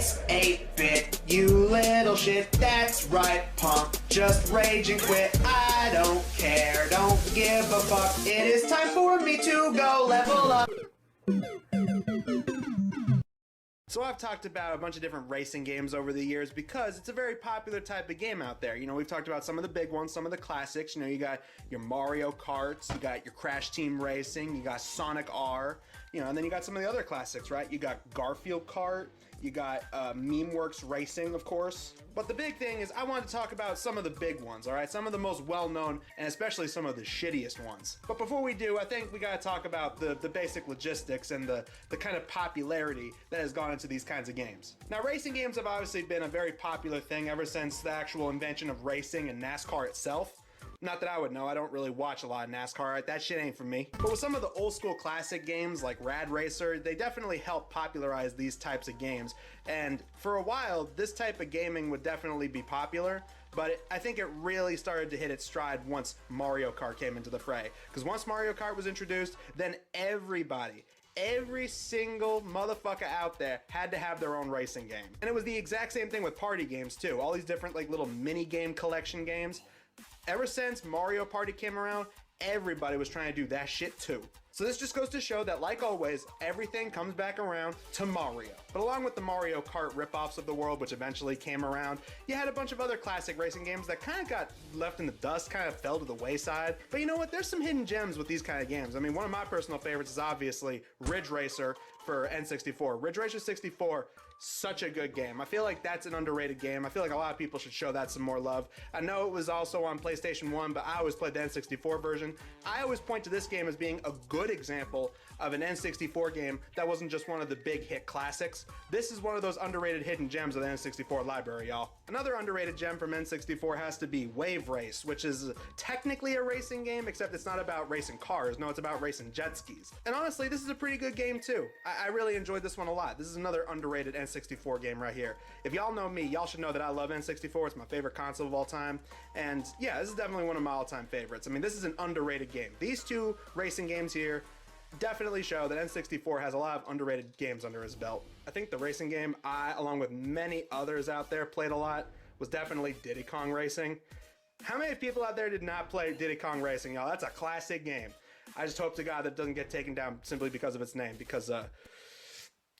It's 8-bit, you little shit, that's right, punk. Just rage and quit, I don't care, don't give a fuck. It is time for me to go level up. So I've talked about a bunch of different racing games over the years because it's a very popular type of game out there. You know, we've talked about some of the big ones, some of the classics. You know, you got your Mario Karts, you got your Crash Team Racing, you got Sonic R, you know, and then you got some of the other classics, right? You got Garfield Kart, you got MemeWorks Racing, of course. But the big thing is I want to talk about some of the big ones, all right? Some of the most well-known and especially some of the shittiest ones. But before we do, I think we gotta talk about the basic logistics and the kind of popularity that has gone into these kinds of games. Now, racing games have obviously been a very popular thing ever since the actual invention of racing and NASCAR itself. Not that I would know, I don't really watch a lot of NASCAR, right? That shit ain't for me. But with some of the old school classic games like Rad Racer, they definitely helped popularize these types of games. And for a while, this type of gaming would definitely be popular, but I think it really started to hit its stride once Mario Kart came into the fray. Because once Mario Kart was introduced, then every single motherfucker out there had to have their own racing game. And it was the exact same thing with party games too. All these different like little mini game collection games. Ever since Mario Party came around, everybody was trying to do that shit too. So this just goes to show that, like always, everything comes back around to Mario. But along with the Mario Kart ripoffs of the world, which eventually came around, you had a bunch of other classic racing games that kind of got left in the dust, kind of fell to the wayside. But you know what? There's some hidden gems with these kind of games. I mean, one of my personal favorites is obviously Ridge Racer for N64. Ridge Racer 64, such a good game. I feel like that's an underrated game. I feel like a lot of people should show that some more love. I know it was also on PlayStation 1, but I always played the N64 version. I always point to this game as being a good example of an N64 game that wasn't just one of the big hit classics. This is one of those underrated hidden gems of the N64 library, y'all. Another underrated gem from N64 has to be Wave Race, which is technically a racing game, except it's not about racing cars. No, it's about racing jet skis. And honestly, this is a pretty good game too. I really enjoyed this one a lot. This is another underrated N64 game right here. If y'all know me, y'all should know that I love N64. It's my favorite console of all time. And yeah, this is definitely one of my all-time favorites. I mean, this is an underrated game. These two racing games here definitely show that N64 has a lot of underrated games under his belt. I think the racing game I, along with many others out there, played a lot was definitely Diddy Kong Racing. How many people out there did not play Diddy Kong Racing, y'all? That's a classic game. I just hope to God that it doesn't get taken down simply because of its name, because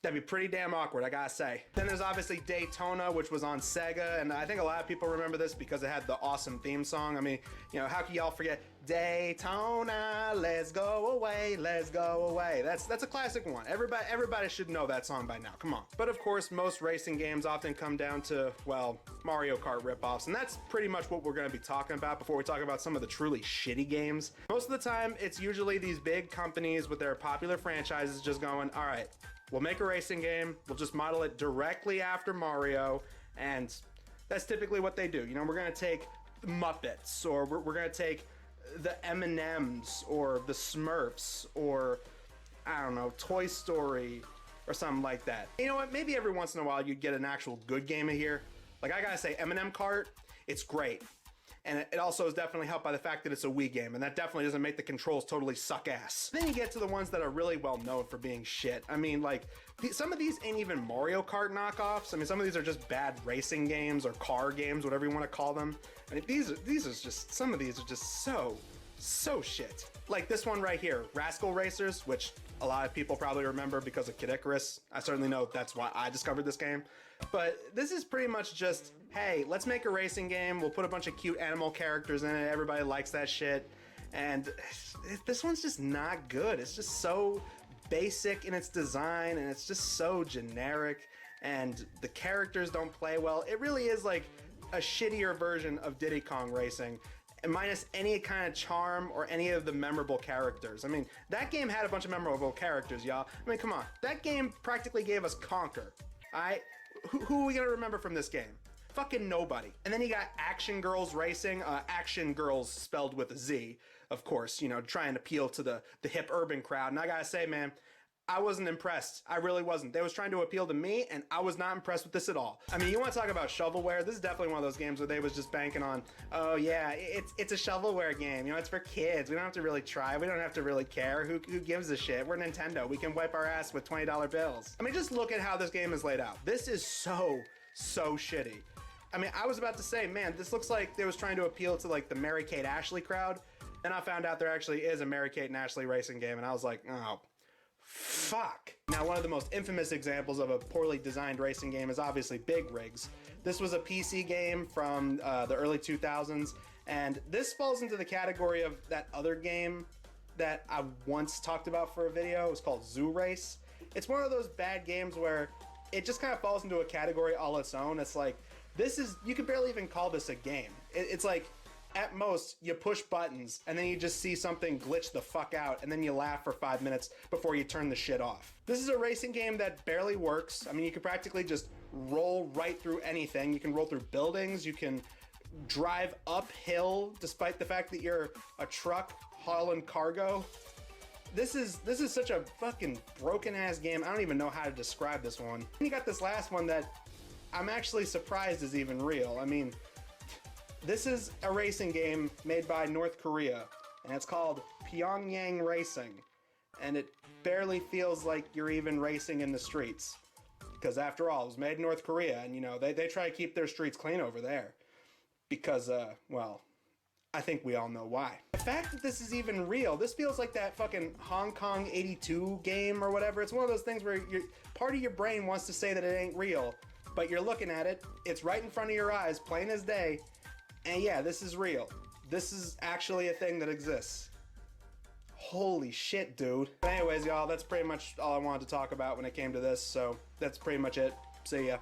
that'd be pretty damn awkward, I gotta say. Then there's obviously Daytona, which was on Sega, and I think a lot of people remember this because it had the awesome theme song. I mean, you know, how can y'all forget Daytona, let's go away, let's go away. That's a classic one. Everybody should know that song by now, come on. But of course, most racing games often come down to, well, Mario Kart ripoffs, and that's pretty much what we're gonna be talking about before we talk about some of the truly shitty games. Most of the time, it's usually these big companies with their popular franchises just going, all right, we'll make a racing game, we'll just model it directly after Mario, and that's typically what they do. You know, we're gonna take the Muppets, or we're gonna take the M&Ms, or the Smurfs, or I don't know, Toy Story, or something like that. You know what, maybe every once in a while you'd get an actual good game in here. Like I gotta say, M&M Kart, it's great. And it also is definitely helped by the fact that it's a Wii game, and that definitely doesn't make the controls totally suck ass. Then you get to the ones that are really well known for being shit. I mean, like, some of these ain't even Mario Kart knockoffs. I mean, some of these are just bad racing games or car games, whatever you want to call them. I mean, these are just, some of these are just so shit. Like this one right here, Rascal Racers, which a lot of people probably remember because of Kid Icarus. I certainly know that's why I discovered this game. But this is pretty much just, hey, let's make a racing game. We'll put a bunch of cute animal characters in it. Everybody likes that shit. And this one's just not good. It's just so basic in its design, and it's just so generic, and the characters don't play well. It really is like a shittier version of Diddy Kong Racing, and minus any kind of charm or any of the memorable characters. I mean, that game had a bunch of memorable characters, y'all. I mean, come on. That game practically gave us Conker. Alright? Who are we gonna remember from this game? Fucking nobody. And then you got Action Girls Racing, Action Girls spelled with a Z, of course, you know, trying to appeal to the hip urban crowd. And I gotta say, man, I wasn't impressed. I really wasn't. They was trying to appeal to me, and I was not impressed with this at all. I mean, you want to talk about shovelware? This is definitely one of those games where they was just banking on, oh yeah, it's a shovelware game. You know, it's for kids. We don't have to really try. We don't have to really care. Who gives a shit? We're Nintendo. We can wipe our ass with $20 bills. I mean, just look at how this game is laid out. This is so shitty. I mean, I was about to say, man, this looks like they was trying to appeal to like the Mary-Kate Ashley crowd. Then I found out there actually is a Mary-Kate and Ashley racing game, and I was like, oh, fuck. Now, one of the most infamous examples of a poorly designed racing game is obviously Big Rigs. This was a PC game from the early 2000s, and this falls into the category of that other game that I once talked about for a video. It was called Zoo Race. It's one of those bad games where it just kind of falls into a category all its own. It's like, this is, you could barely even call this a game. It's like, at most, you push buttons, and then you just see something glitch the fuck out, and then you laugh for 5 minutes before you turn the shit off. This is a racing game that barely works. I mean, you can practically just roll right through anything. You can roll through buildings, you can drive uphill, despite the fact that you're a truck hauling cargo. This is such a fucking broken-ass game. I don't even know how to describe this one. And you got this last one that I'm actually surprised is even real. I mean, this is a racing game made by North Korea, and it's called Pyongyang Racing. And it barely feels like you're even racing in the streets. Because after all, it was made in North Korea, and you know, they try to keep their streets clean over there. Because, well, I think we all know why. The fact that this is even real, this feels like that fucking Hong Kong 82 game or whatever. It's one of those things where part of your brain wants to say that it ain't real, but you're looking at it, it's right in front of your eyes, plain as day, and yeah, this is real. This is actually a thing that exists. Holy shit, dude. But anyways, y'all, that's pretty much all I wanted to talk about when it came to this, so that's pretty much it. See ya.